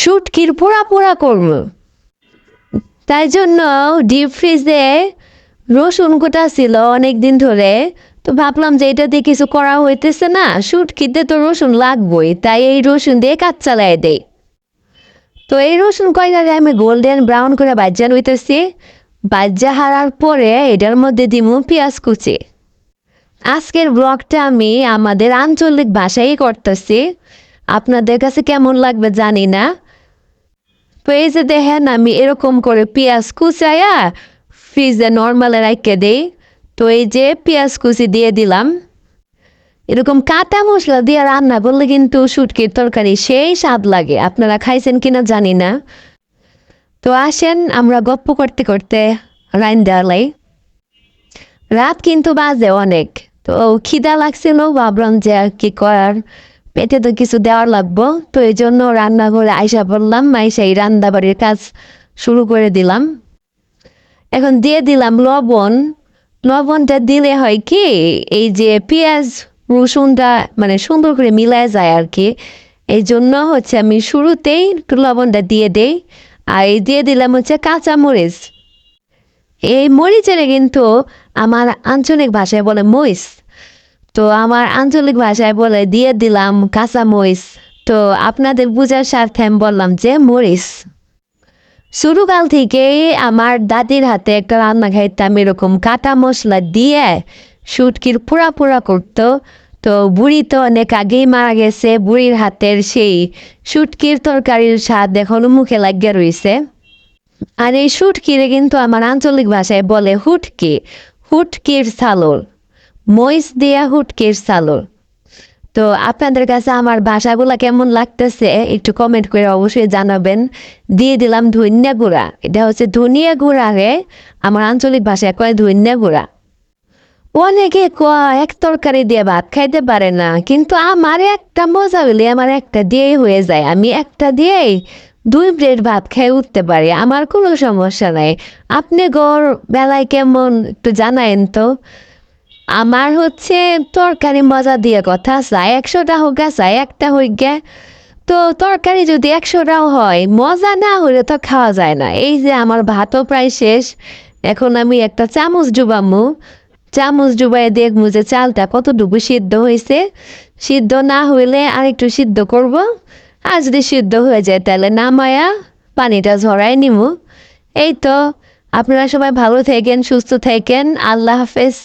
শুটকির পোড়া পোড়া করবো। তাই জন্য ডিপ ফ্রিজে রসুন কোটা ছিল অনেক দিন ধরে। তো ভাবলাম যে এটা দিয়ে কিছু করা হইতেছে না, শুটকিতে তো রসুন লাগবই, তাই এই রসুন দিয়ে কাজ চালাই দেই। তো এই রসুন কয়টা আমি গোল্ডেন ব্রাউন করে ভাজা হইতেছি। ভাজা হারার পরে এটার মধ্যে দিমু পেঁয়াজ কুচি। আজকের ব্লগটা আমি আমাদের আঞ্চলিক ভাষায় করতেছি, আপনাদের কাছে কেমন লাগবে জানি না। তো এই যে দেখেন আমি এরকম করে পেঁয়াজ কুচাইয়া ফ্রিজে নর্মালে রাখতে দিই। তো এই যে পেঁয়াজ কুচি দিয়ে দিলাম। এরকম কাঁচা মশলা দিয়ে রান্না করলে কিন্তু শুটকির তরকারি সেই স্বাদ লাগে, আপনারা খাইছেন কিনা জানি না। তো আসেন আমরা গপ্প করতে করতে রান্না লাই। রাত কিন্তু বাজে অনেক, তো খিদা লাগছিল, ভাবলাম যে আর কি করার, পেটে তো কিছু দেওয়ার লাগবো। তো এই জন্য রান্নাঘরে আইসা পড়লাম, আইসা এই রান্না বাড়ির কাজ শুরু করে দিলাম। এখন দিয়ে দিলাম লবণ। লবণটা দিলে হয় কি, এই যে পেঁয়াজ রসুনটা মানে সুন্দর করে মিলায় যায় আর কি। এই জন্য হচ্ছে আমি শুরুতেই একটু লবণটা দিয়ে দেই। আর এই দিয়ে দিলাম হচ্ছে কাঁচা মরিচ। এই মরিচের কিন্তু আমার আঞ্চলিক ভাষায় বলে মরিচ, তো আমার আঞ্চলিক ভাষায় বলে দিয়ে দিলাম কাঁচা মরিচ। তো আপনাদের বুঝার স্বার্থে আমি বললাম যে মরিচ। শুরুকাল থেকেই আমার দাদির হাতে একটা রান্না খাইতাম এরকম কাটা মশলা দিয়ে শুটকির পোড়া পোড়া করতো। তো বুড়ি তো অনেক আগেই মারা গেছে, বুড়ির হাতের সেই শুটকির তরকারির স্বাদ এখনো মুখে লাগিয়ে রয়েছে। আর এই শুটকিরে কিন্তু আমার আঞ্চলিক ভাষায় বলে হুটকি, হুটকির ছালল, মরিচ দিয়া হুটকির ছালল। তো আপনাদের কাছে আমার ভাষাগুলা কেমন লাগতেছে একটু কমেন্ট করে অবশ্যই জানাবেন। দিয়ে দিলাম ধনিয়া গুঁড়া, এটা হচ্ছে ধনিয়া গুঁড়া রে আমার আঞ্চলিক ভাষায় কয় ধনিয়া গুঁড়া। অনেকে কয় এক তরকারি দিয়ে ভাত খাইতে পারে না, কিন্তু আমার একটা মজা হইলে আমার একটা দিয়েই হয়ে যায়, আমি একটা দিয়েই 2 প্লেট ভাত খাই উঠতে পারি, আমার কোনো সমস্যা নাই। আপনি গড় বেলায় কেমন একটু জানায়েন তো। আমার হচ্ছে তরকারি মজা দিয়ে কথা, চাই 100টা হোক গা চাই একটা হোক গে। তো তরকারি যদি 100টাও হয়, মজা না হলে তো খাওয়া যায় না। এই যে আমার ভাতও প্রায় শেষ, এখন আমি একটা চামচ ডুবামু, চামচ ডুবাই দেখবো যে চালটা কতটুকু সিদ্ধ হয়েছে। সিদ্ধ না হইলে আরেকটু সিদ্ধ করব, আর যদি সিদ্ধ হয়ে যায় তাহলে নামায়া পানিটা ঝরাই নিমু। এই তো, আপনারা সবাই ভালো থাকেন, সুস্থ থাকেন, আল্লাহ হাফেজ।